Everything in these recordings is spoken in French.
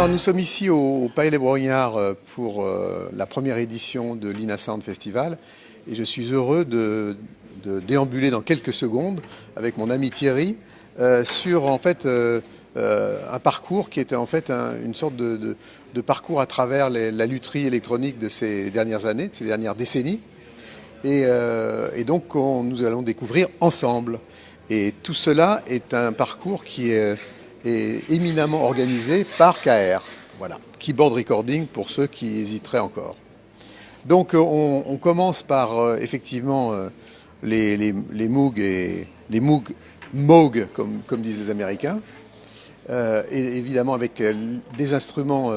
Alors nous sommes ici au Palais des Brognards pour la première édition de l'INA Sound Festival et je suis heureux de déambuler dans quelques secondes avec mon ami Thierry sur en fait un parcours qui était en fait une sorte de parcours à travers la lutherie électronique de ces dernières années, de ces dernières décennies. Et donc nous allons découvrir ensemble. Et tout cela est un parcours qui est éminemment organisé par KR. Voilà, Keyboard Recording pour ceux qui hésiteraient encore. Donc on commence par effectivement les Moog et les Moog comme disent les Américains. Et évidemment avec des instruments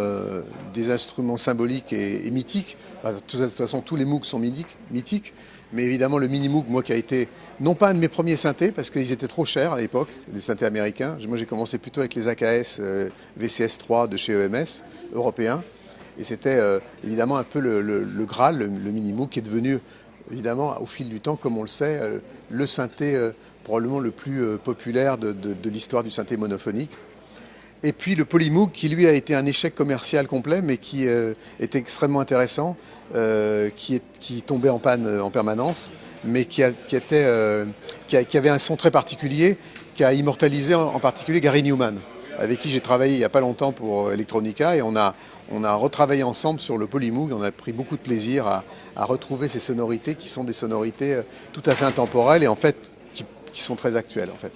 symboliques et mythiques. De toute façon, tous les Moog sont mythiques, mais évidemment le Mini Moog, moi qui a été non pas un de mes premiers synthés, parce qu'ils étaient trop chers à l'époque, les synthés américains. Moi j'ai commencé plutôt avec les AKS VCS3 de chez EMS, européens. Et c'était évidemment un peu le Graal, le Mini Moog, qui est devenu évidemment au fil du temps, comme on le sait, le synthé probablement le plus populaire de l'histoire du synthé monophonique. Et puis le Polymoog qui lui a été un échec commercial complet mais qui était extrêmement intéressant, qui tombait en panne en permanence mais qui avait un son très particulier, qui a immortalisé en particulier Gary Newman avec qui j'ai travaillé il n'y a pas longtemps pour Electronica et on a retravaillé ensemble sur le Polymoog. On a pris beaucoup de plaisir à retrouver ces sonorités qui sont des sonorités tout à fait intemporelles et en fait qui sont très actuelles en fait.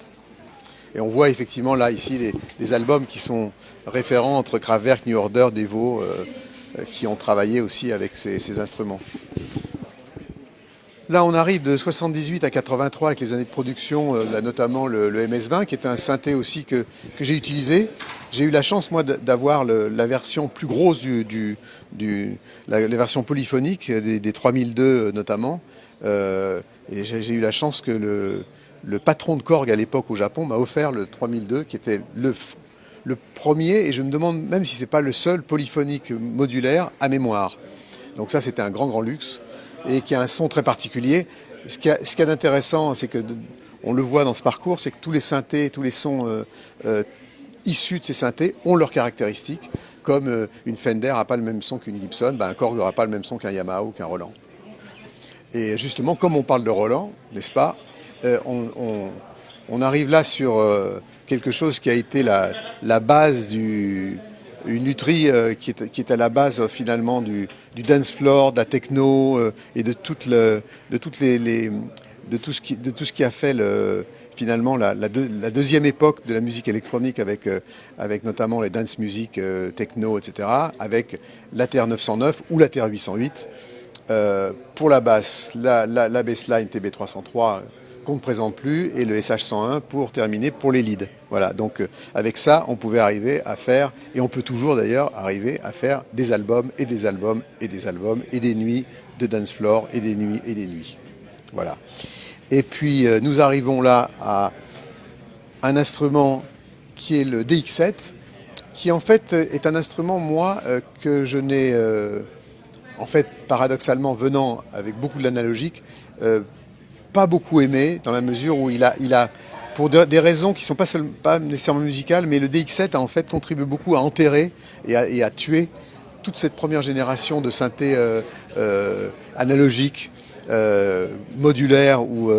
Et on voit effectivement là, ici, les albums qui sont référents entre Kraftwerk, New Order, Devo, qui ont travaillé aussi avec ces instruments. Là, on arrive de 78 à 83 avec les années de production, là, notamment le MS-20, qui est un synthé aussi que j'ai utilisé. J'ai eu la chance, moi, d'avoir la version plus grosse, la version polyphonique, des 3002 notamment. Et j'ai eu la chance que le patron de Korg à l'époque au Japon m'a offert le 3002 qui était le premier et je me demande même si c'est pas le seul polyphonique modulaire à mémoire. Donc ça c'était un grand luxe et qui a un son très particulier. Ce qu'il y a d'intéressant, c'est que on le voit dans ce parcours, c'est que tous les synthés, tous les sons issus de ces synthés ont leurs caractéristiques. Comme une Fender n'a pas le même son qu'une Gibson, un Korg n'aura pas le même son qu'un Yamaha ou qu'un Roland. Et justement, comme on parle de Roland, n'est-ce pas, on arrive là sur quelque chose qui a été la base une lutherie qui est à la base finalement du dance floor, de la techno et de tout ce qui a fait finalement la deuxième époque de la musique électronique avec notamment les dance music, techno, etc. avec la TR-909 ou la TR-808. Pour la basse, la bassline TB303 qu'on ne présente plus et le SH101 pour terminer pour les leads. Voilà, donc avec ça, on pouvait arriver à faire, et on peut toujours d'ailleurs arriver à faire des albums et des albums et des albums et des nuits de dance floor et des nuits et des nuits. Voilà. Et puis nous arrivons là à un instrument qui est le DX7, qui en fait est un instrument, moi, que je n'ai, en fait, paradoxalement, venant avec beaucoup de l'analogique, pas beaucoup aimé, dans la mesure où il a pour des raisons qui ne sont pas nécessairement musicales, mais le DX7 a en fait contribué beaucoup à enterrer et à tuer toute cette première génération de synthés analogiques, modulaires ou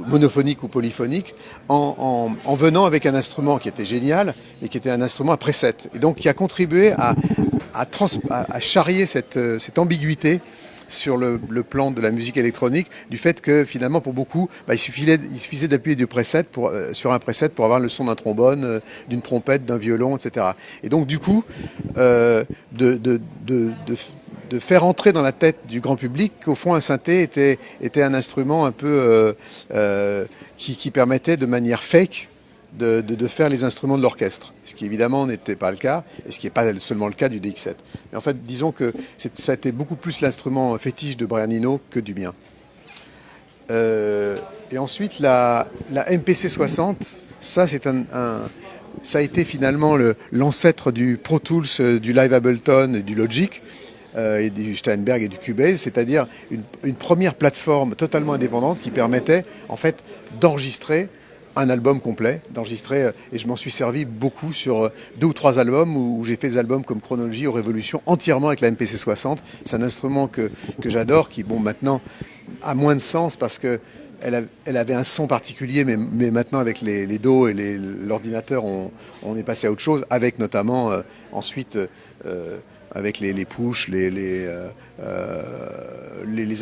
monophonique ou polyphonique, en venant avec un instrument qui était génial, mais qui était un instrument à preset. Et donc qui a contribué à charrier cette ambiguïté sur le plan de la musique électronique, du fait que finalement pour beaucoup, il suffisait d'appuyer sur un preset pour avoir le son d'un trombone, d'une trompette, d'un violon, etc. Et donc du coup, de faire entrer dans la tête du grand public qu'au fond un synthé était un instrument un peu qui permettait de manière fake de faire les instruments de l'orchestre, ce qui évidemment n'était pas le cas, et ce qui n'est pas seulement le cas du DX7. Mais en fait, disons que ça a été beaucoup plus l'instrument fétiche de Brian Eno que du mien. Et ensuite, la MPC 60, ça a été finalement l'ancêtre du Pro Tools, du Live Ableton et du Logic, et du Steinberg et du Cubase, c'est-à-dire une première plateforme totalement indépendante qui permettait en fait d'enregistrer un album complet, d'enregistrer, et je m'en suis servi beaucoup sur 2 ou 3 albums où j'ai fait des albums comme Chronologie ou Révolution entièrement avec la MPC 60. C'est un instrument que j'adore, qui bon maintenant a moins de sens parce que elle avait un son particulier, mais maintenant avec les dos et l'ordinateur, on est passé à autre chose, avec notamment ensuite avec les push, les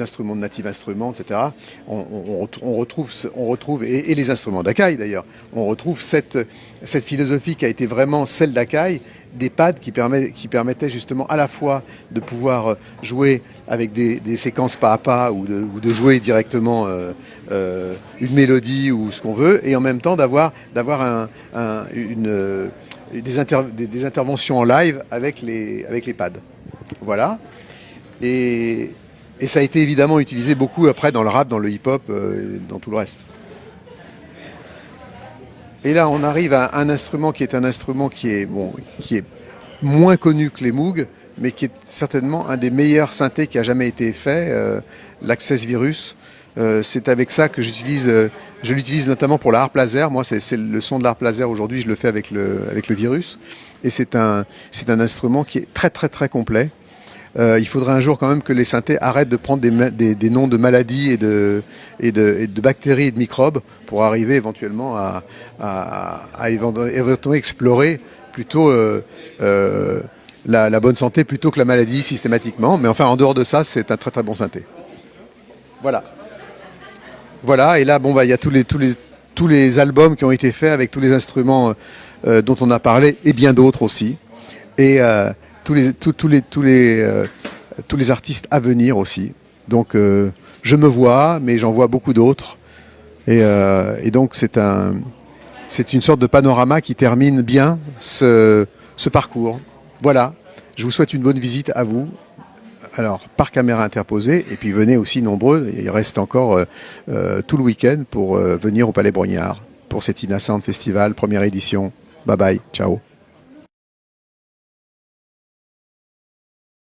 instruments de Native Instruments, etc. On retrouve et les instruments d'Akai d'ailleurs, on retrouve cette philosophie qui a été vraiment celle d'Akai, des pads qui permettaient justement à la fois de pouvoir jouer avec des séquences pas à pas ou de jouer directement une mélodie ou ce qu'on veut, et en même temps d'avoir des interventions en live avec les pads. Voilà. Et ça a été évidemment utilisé beaucoup après dans le rap, dans le hip-hop, dans tout le reste. Et là, on arrive à un instrument qui est moins connu que les Moog, mais qui est certainement un des meilleurs synthés qui a jamais été fait, l'Access Virus. C'est avec ça que je l'utilise notamment pour la harpe laser. Moi, c'est le son de la harpe laser aujourd'hui, je le fais avec le Virus. Et c'est un instrument qui est très très très complet. Il faudrait un jour quand même que les synthés arrêtent de prendre des noms de maladies et de bactéries et de microbes pour arriver éventuellement à éventuellement explorer plutôt la bonne santé plutôt que la maladie systématiquement. Mais enfin, en dehors de ça, c'est un très très bon synthé. Voilà. Voilà, et là, bon, bah, il y a tous les albums qui ont été faits avec tous les instruments dont on a parlé, et bien d'autres aussi. Et tous les artistes à venir aussi. Donc, je me vois, mais j'en vois beaucoup d'autres. Et donc, c'est une sorte de panorama qui termine bien ce parcours. Voilà, je vous souhaite une bonne visite à vous. Alors, par caméra interposée, et puis venez aussi nombreux, il reste encore tout le week-end pour venir au Palais Brongniart pour cet Inasound Festival, première édition. Bye bye, ciao.